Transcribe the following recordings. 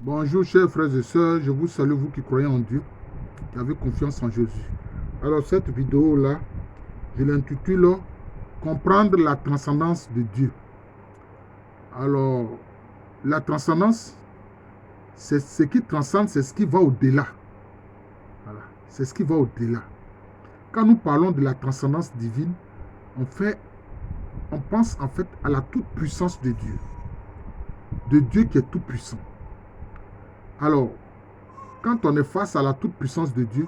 Bonjour chers frères et sœurs, je vous salue vous qui croyez en Dieu, qui avez confiance en Jésus. Alors cette vidéo-là, je l'intitule Comprendre la transcendance de Dieu. Alors, la transcendance, c'est ce qui transcende, c'est ce qui va au-delà. Voilà, c'est ce qui va au-delà. Quand nous parlons de la transcendance divine, on pense en fait à la toute-puissance de Dieu qui est tout-puissant. Alors, quand on est face à la toute-puissance de Dieu,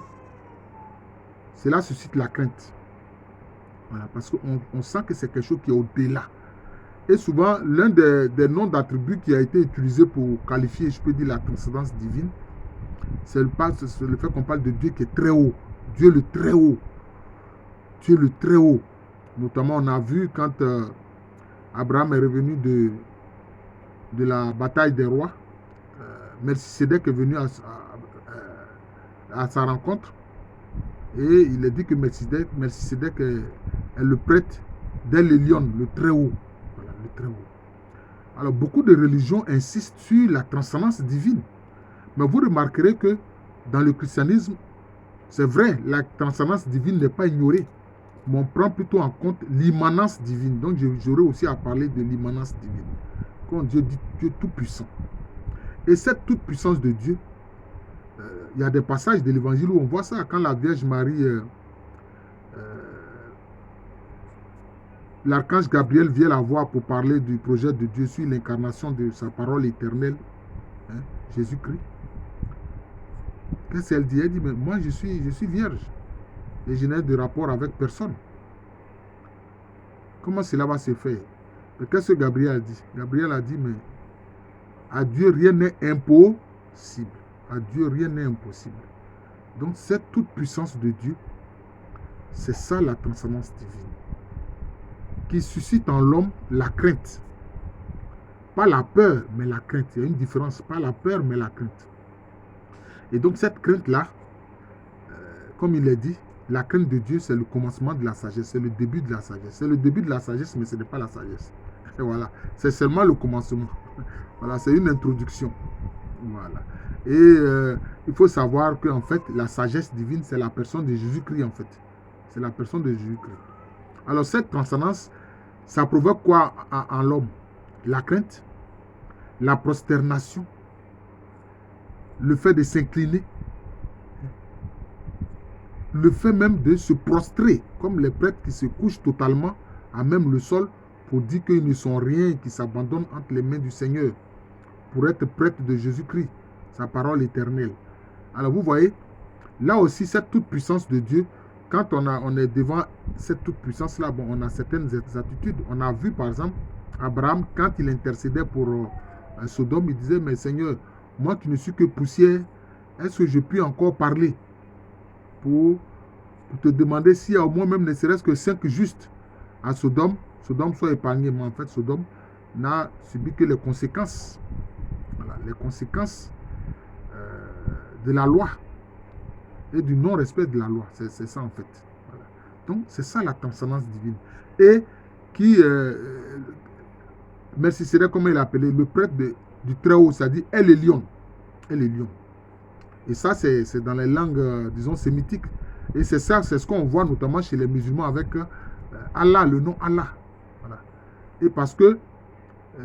cela suscite la crainte. Voilà, parce qu'on sent que c'est quelque chose qui est au-delà. Et souvent, l'un des noms d'attributs qui a été utilisé pour qualifier, je peux dire, la transcendance divine, c'est le fait qu'on parle de Dieu qui est très haut. Dieu le très haut. Dieu le très haut. Notamment, on a vu quand Abraham est revenu de la bataille des rois, Melchisédek est venu à sa rencontre. Et il est dit que Melchisédek est le prêtre d'El-Elyon, le très haut. Voilà, le très haut. Alors, beaucoup de religions insistent sur la transcendance divine. Mais vous remarquerez que dans le christianisme, c'est vrai, la transcendance divine n'est pas ignorée. Mais on prend plutôt en compte l'immanence divine. Donc, j'aurai aussi à parler de l'immanence divine. Quand Dieu dit Dieu tout-puissant. Et cette toute-puissance de Dieu, il y a des passages de l'évangile où on voit ça. Quand la Vierge Marie, l'archange Gabriel vient la voir pour parler du projet de Dieu sur l'incarnation de sa parole éternelle, hein, Jésus-Christ. Qu'est-ce qu'elle dit? Elle dit, mais moi je suis vierge et je n'ai de rapport avec personne. Comment cela va se faire? Qu'est-ce que Gabriel a dit? Gabriel a dit, mais à Dieu rien n'est impossible. À Dieu rien n'est impossible. Donc cette toute puissance de Dieu, c'est ça la transcendance divine, qui suscite en l'homme la crainte. Pas la peur, mais la crainte. Il y a une différence. Pas la peur, mais la crainte. Et donc cette crainte-là, comme il est dit, la crainte de Dieu, c'est le commencement de la sagesse. C'est le début de la sagesse. C'est le début de la sagesse, mais ce n'est pas la sagesse. Et voilà. C'est seulement le commencement. Voilà, c'est une introduction. Voilà. Et il faut savoir qu'en fait, la sagesse divine, c'est la personne de Jésus-Christ, en fait. C'est la personne de Jésus-Christ. Alors, cette transcendance, ça provoque quoi en l'homme? La crainte, la prosternation, le fait de s'incliner, le fait même de se prostrer, comme les prêtres qui se couchent totalement à même le sol pour dire qu'ils ne sont rien et qui s'abandonnent entre les mains du Seigneur pour être prêtres de Jésus-Christ, sa parole éternelle. Alors vous voyez, là aussi, cette toute-puissance de Dieu, quand on est devant cette toute-puissance-là, bon, on a certaines attitudes. On a vu, par exemple, Abraham, quand il intercédait pour Sodome, il disait, mais Seigneur, moi qui ne suis que poussière, est-ce que je puis encore parler pour te demander s'il y a au moins même ne serait-ce que 5 justes à Sodome soit épargné. Mais en fait, Sodome n'a subi que les conséquences. Voilà, les conséquences de la loi et du non-respect de la loi. C'est ça en fait. Voilà. Donc, c'est ça la transcendance divine. Et qui, merci, c'est comme il appelé le prêtre du Très-Haut, c'est-à-dire El-Elyon. El-Elyon. Et ça, c'est dans les langues, disons, sémitiques. Et c'est ça, c'est ce qu'on voit notamment chez les musulmans avec Allah, le nom Allah. Voilà. Et parce que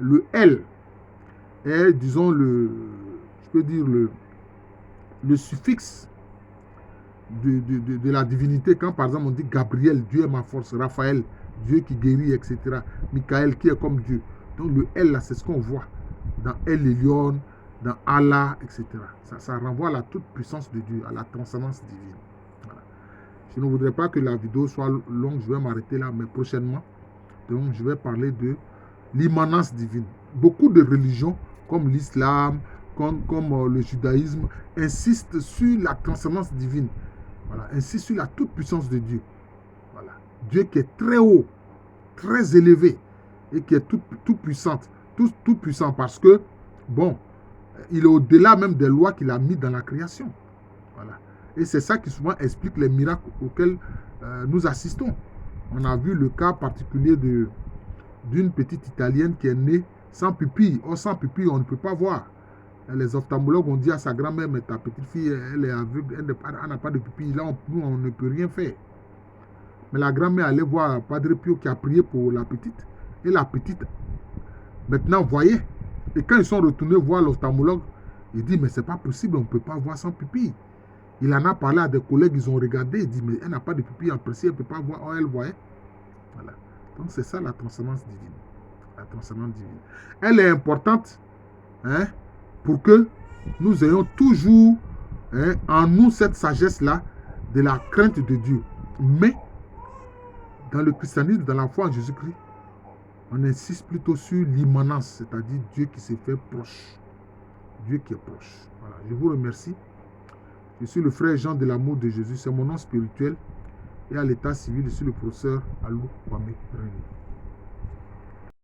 le El est, disons, je peux dire, le suffixe de la divinité. Quand, par exemple, on dit Gabriel, Dieu est ma force, Raphaël, Dieu qui guérit, etc. Michael, qui est comme Dieu. Donc, le El, là, c'est ce qu'on voit dans El Elyon, dans Allah, etc. Ça renvoie à la toute-puissance de Dieu, à la transcendance divine. Voilà. Je ne voudrais pas que la vidéo soit longue, je vais m'arrêter là, mais prochainement, donc, je vais parler de l'immanence divine. Beaucoup de religions, comme l'islam, comme le judaïsme, insistent sur la transcendance divine. Voilà, insistent sur la toute-puissance de Dieu. Voilà. Dieu qui est très haut, très élevé, et qui est tout puissant. Tout puissant parce que, bon, il est au-delà même des lois qu'il a mis dans la création. Voilà. Et c'est ça qui souvent explique les miracles auxquels nous assistons. On a vu le cas particulier d'une petite Italienne qui est née sans pupille. Or, sans pupille, on ne peut pas voir. Les ophtalmologues ont dit à sa grand-mère, mais ta petite fille, elle est aveugle, elle n'a pas de pupille. Là, nous, on ne peut rien faire. Mais la grand-mère allait voir Padre Pio qui a prié pour la petite. Et la petite, maintenant, voyait. Et quand ils sont retournés voir l'ophtalmologue, il dit, mais c'est pas possible, on ne peut pas voir sans pupille. Il en a parlé à des collègues, ils ont regardé, il dit, mais elle n'a pas de pupille en principe, elle ne peut pas voir. Oh, elle voyait. Voilà. Donc, c'est ça la transcendance divine. La transcendance divine. Elle est importante, hein, pour que nous ayons toujours, hein, en nous cette sagesse-là de la crainte de Dieu. Mais, dans le christianisme, dans la foi en Jésus-Christ, on insiste plutôt sur l'immanence, c'est-à-dire Dieu qui se fait proche. Dieu qui est proche. Voilà. Je vous remercie. Je suis le frère Jean de l'amour de Jésus. C'est mon nom spirituel. Et à l'état civil, je suis le professeur Alou Kwame René.